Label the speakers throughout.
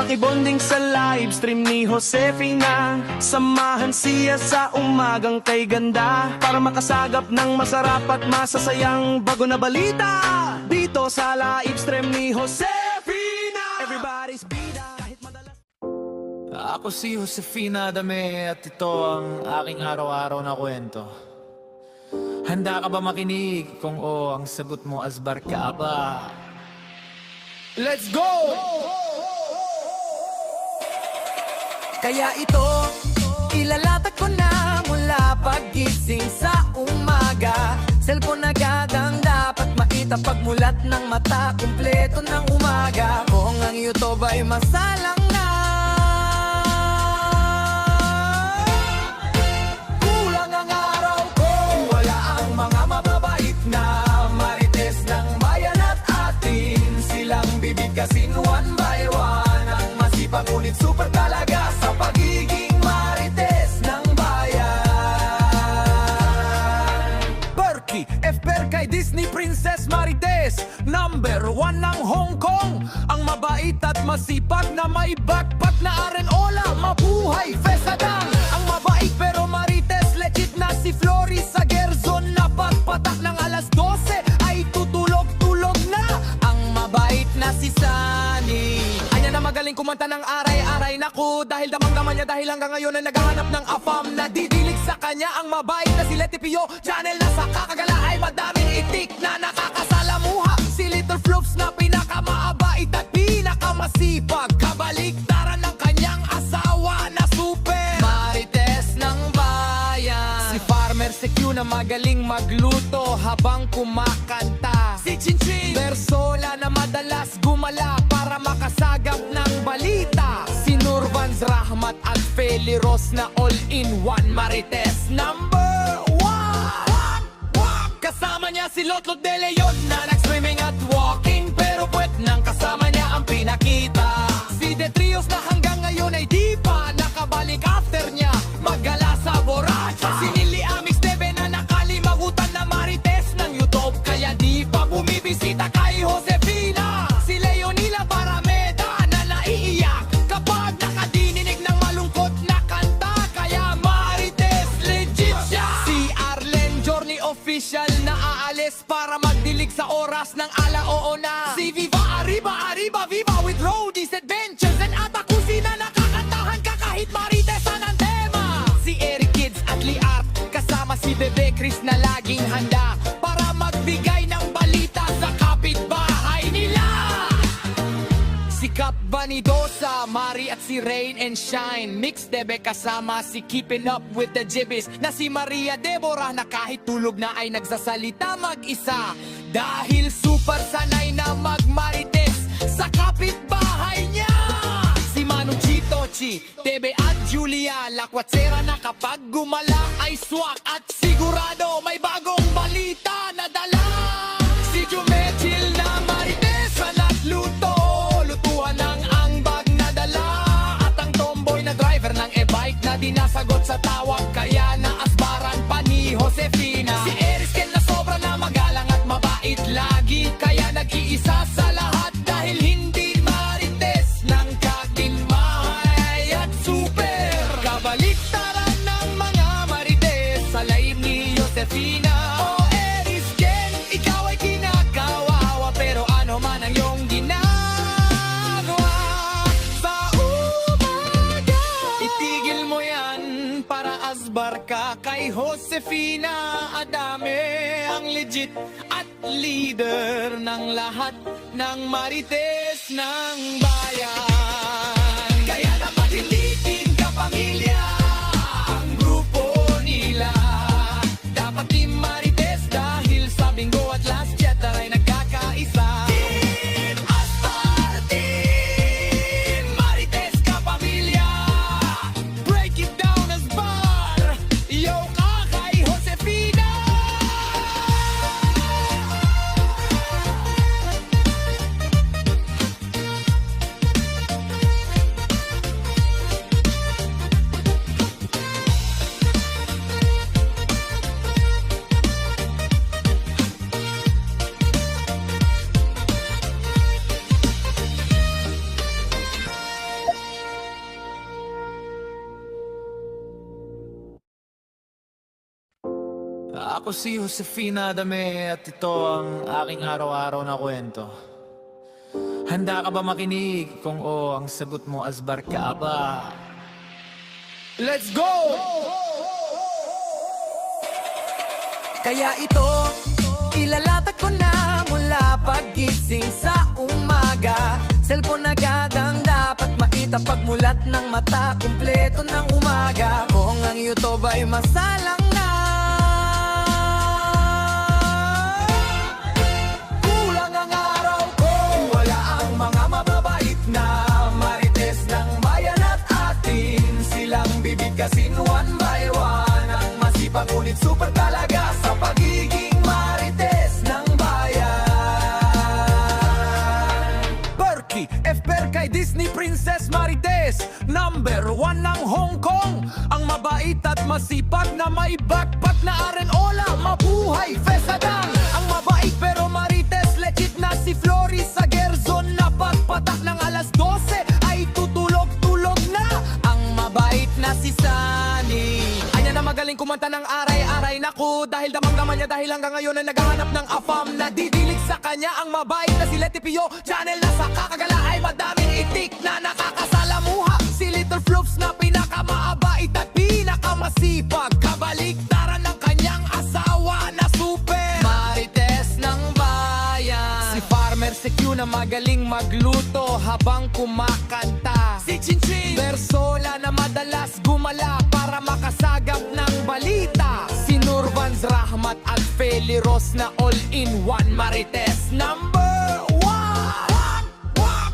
Speaker 1: Makibonding sa live stream ni Josefina, samahan siya sa umagang kay ganda, para makasagap ng masarap at masasayang bago na balita. Dito sa live stream ni Josefina, everybody's bida kahit madalas.
Speaker 2: Ako si Josefina Adame at ito ang aking araw-araw na kwento. Handa ka ba makinig? Kung oo, ang sagot mo asbar ka ba? Let's go!
Speaker 3: Kaya ito, ilalatag ko na mula paggising sa umaga. Cellphone agad ang dapat maitapagmulat ng mata, kumpleto ng umaga. Kung ang YouTube ay masalang na, kulang ang araw ko. Wala ang mga mababait na marites ng bayan at atin. Silang bibigkasin one by one, ang masipag ngunit super talaga sa pagiging marites ng bayan. Perky, FPR kay Disney Princess Marites, number 1 ng Hong Kong. Ang mabait at masipag na may backpack na arenola. Mabuhay, Fesadang. Ang mabait pero marites, legit na si Floris sa Gerzon. Na pagpatak ng alas 12 ay tutulog-tulog na. Ang mabait na si Sunny, anya na magaling kumanta ng aray-aray. Naku, dahil damang-daman niya, dahil hanggang ngayon ay naghahanap ng afam. Nadidilig sa kanya ang mabait na si Leti Pio. Channel na sa kakagala ay madaming itik na nakakasalamuha. Si Little Flops na pinakamaabait at pinakamasipag. Kabaliktaran ng kanyang asawa na super marites ng bayan. Si Farmer si Q na magaling magluto habang kumakanta. Si Chinchin Bersola na madalas gumala para makasagap ng balita. Si Nurvans Rahmat at Feli Ros na all-in-one marites number 1. Kasama niya si Lotlot de Leon na nag-swimming at walking, pero puwet nang kasama niya ang pinakita. Si Detrios na hanggang ngayon ay di pa nakabalik after niya maggala sa Borracha. Si Nili Amix Debe na nakalimagutan na marites ng YouTube, kaya di pa bumibisita kay Josefina. Si Leonila Barameda na naiiyak kapag nakadininig ng malungkot na kanta, kaya marites legit siya. Si Arlen Journey official na aalis para magdilig sa oras ng alaoo na. Si Viva Arriba Arriba Viva with Roadies Adventures and Atakusi na nakakantahan ka kahit maritesan ang tema. Si Eric Kids at Liart kasama si Bebe Chris na laging handa para magbigay ng balita sa kapitbahay nila. Si Cap Vanidosa, Mari at si Rain and Shine, Mix Debe kasama si Keeping Up with the Jibbies na si Maria Deborah na kahit tulog na ay nagsasalita mag-isa. Dahil super sanay na magmarites sa kapitbahay niya. Si Manu Chito, Chi, Tebe at Julia Lakwatsera na kapag gumala ay swak at sigurado may bagong balita na dala. Si Jumechil na marites na nagluto, lutuan ng angbag na dala. At ang tomboy na driver ng e-bike na dinasagot sa tawag, kaya naasbaran pa ni Josefina. Si Erisken na sobra na magalang at mabait lagi, kaya nag-iisa sa lahat dahil hindi marites ng kaginmahay at super. Kabaliktaran ng mga marites sa live ni Josefina. O Erisken, ikaw ay kinakawawa, pero ano man ang iyong ginagawa sa umaga, itigil mo yan para asbar ka kay Josefina Adame, ang legit at leader ng lahat ng marites ng bayan. Kaya dapat hindi ka pamilya ang grupo nila. Dapat team marites dahil sa bingo at last chatter ay nagkakaisa. Team Astar, Team Marites ka pamilya. Break it down as bar. Yo ka kay Josefina.
Speaker 2: Ako si Josefina Dame at ito ang aking araw-araw na kwento. Handa ka ba makinig? Kung oo, ang sagot mo asbar ka ba?
Speaker 3: Let's go! Kaya ito, ilalatag ko na mula paggising sa umaga. Cellphone agad ang dapat makita pagmulat ng mata. Kumpleto ng umaga. Kung ang YouTube ay masalang na, kulang ang araw ko. Wala ang mga mababait na marites ng bayan at atin. Silang bibigkasin one by one. Ang masipag ngunit super talaga sa pagiging marites ng bayan. Berkey, FPR kay Disney Princess Marites. Number 1 ng Hong Kong. Ang mabait at masipag na may backpack na arenola. Mabuhay, Fesadang. Ang mabait pero marites legit na si Floris sa Gerzon. Na pagpatak ng alas 12 ay tutulog-tulog na. Ang mabait na si Sunny. Anya na magaling kumanta ng aray-aray. Naku, dahil damang-daman niya dahil hanggang ngayon ay naghahanap ng afam. Nadidilig sa kanya ang mabait na si Leti Pio. Channel na sa kakagala ay madaming itik na nakakasalamuha. Si Little Floops na pinakamaabait at pinakamasipag. Kabaliktaran ng kanyang asawa na super marites ng bayan. Si Farmer si Q na magaling magluto habang kumakanta. Si Chinchin Bersola na madalas gumala para makasagap ng balita. Si Nurvans Rahmat at Feli Ros na all-in-one marites number 1.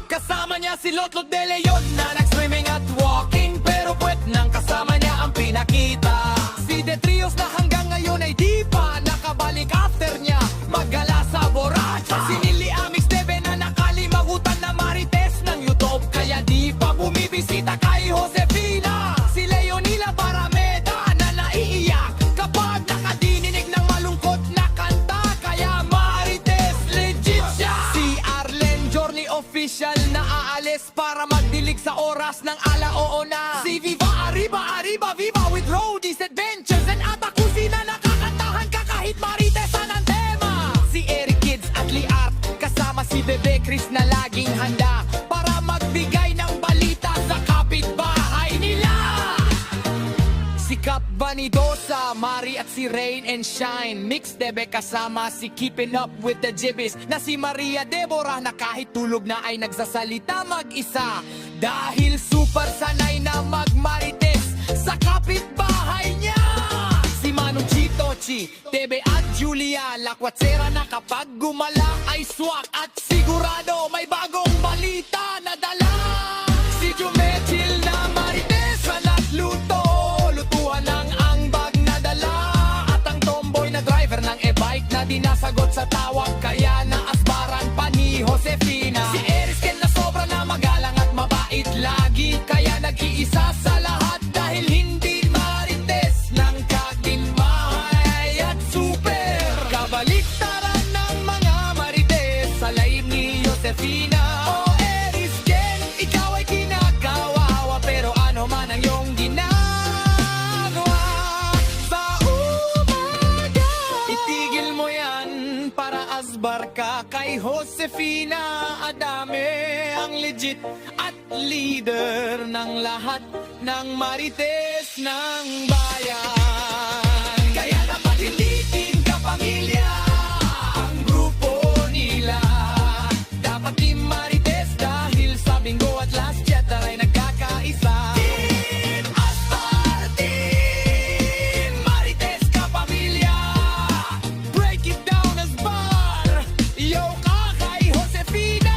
Speaker 3: Kasama niya si Lotlot de Leon na nag-swimming at walking. Pero puwet nang kasama niya ang pinakita. Si The Trios na hanggang ngayon ay di pa nakabalik after niya maggala sa borracha. Si Nili Amix Debe na nakalimagutan na marites ng YouTube. Kaya di pa bumibisita kay Josefina. Si Leonila Barameda na naiiyak kapag nakadinig ng malungkot na kanta. Kaya marites legit siya. Si Arlen Journey official na aalis para magdilig sa oras ng alaoo na. Si Viva Arriba Arriba Viva with Roadies Adventures and Atakusi na nakakantahan ka kahit maritesan ang tema. Si Eric Kids at Liart kasama si Bebe Chris na laging handa para magbigay ng balita sa kapitbahay nila. Si Cap Vanidosa, Mari at si Rain and Shine. Mix Debe kasama si Keeping Up with the Jibbies na si Maria Deborah na kahit tulog na ay nagsasalita mag-isa. Dahil super sanay na magmarites sa kapitbahay niya. Si Manu Chito, Chi, Debe at Julia Lakwatsera na kapag gumala ay swak at sigurado may bagong balita na dala. Si Jumechil na marites na nagluto. Lutuan ng angbag na dala. At ang tomboy na driver ng e-bike na di nasagot sa tawag. Kaya naasbaran pa ni Josefina. Si Erisken na sobra na magalang at mabait lagi. Kaya nag-iisa sa lahat dahil hindi marites ng kaginmahay at super. Kabaliktaran ng mga marites sa laib ni Josefina. O Erisken, ikaw ay kinakawawa pero ano man ang iyong ginagawa sa umaga. Itigil mo yan para asbar ka kay Josefina Adame. Ang legit at leader ng lahat ng marites ng bayan. Kaya dapat hindi kapamilya ang grupo nila. Dapat di marites dahil sa Bingo at Last Cheddar ay nagkakaisa. Team Astar, Team Marites kapamilya. Break it down Asbar. Yo ka kay Josefina.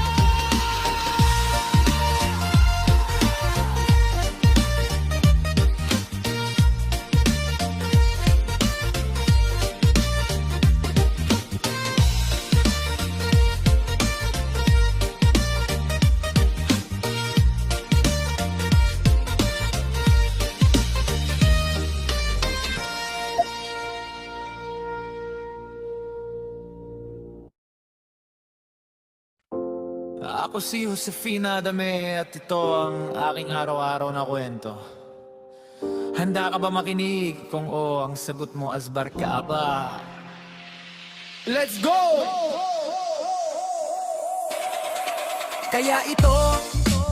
Speaker 2: Ako si Josefina Dame at ito ang aking araw-araw na kwento. Handa ka ba makinig? Kung oo, ang sagot mo asbar ka ba?
Speaker 3: Let's go! Kaya ito,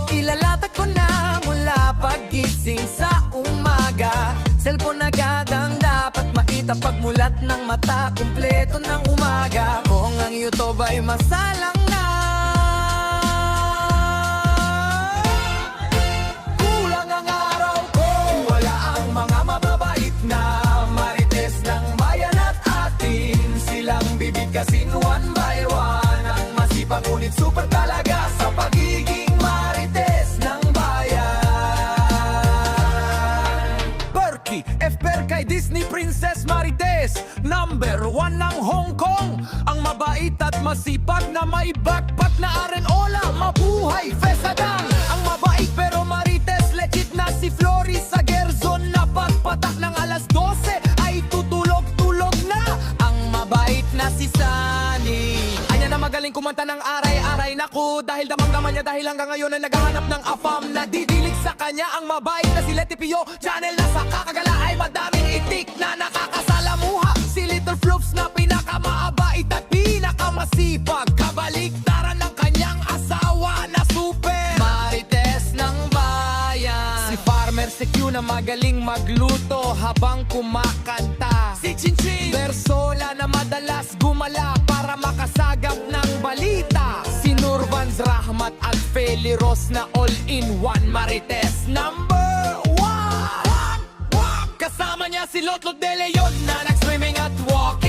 Speaker 3: ilalatag ko na mula paggising sa umaga. Cellphone agad ang dapat maitapagmulat ng mata. Kumpleto ng umaga. Kung ang YouTube ay masalang na, kulang ang araw ko. Wala ang mga mababait na marites ng bayan at atin. Silang bibigkasin one by one. Ang masipag ngunit super talaga sa pagiging marites ng bayan. Perky, F-Per kay Disney Princess Marites. Number 1 ng Hong Kong. Ang mabait at masipag na may backpack na arenola. Mabuhay, Fesadang. Ang mabait pero marites legit na si Floris sa Gerzon. Na pagpatak ng alas 12 ay tutulog-tulog na. Ang mabait na si Sunny. Anya na magaling kumanta ng aray-aray. Naku, dahil damang-daman niya dahil hanggang ngayon ay naghahanap ng afam. Nadidilig sa kanya ang mabait na si Leti Pio. Channel na sa kakagala ay madaming itik na nakakasalamuha. Si Little Floops na pinakamaabait at pinakamasipag. Kabaliktaran ng kanyang asawa na super marites ng bayan. Si Farmer si Q na magaling magluto habang kumakanta. Si Chinchin Bersola na madalas gumala para makasagap ng balita. Si Nurvans Rahmat at Feli Ros na all-in-one marites number 1. Kasama niya si Lotlot de Leon na nag-swimming at walking.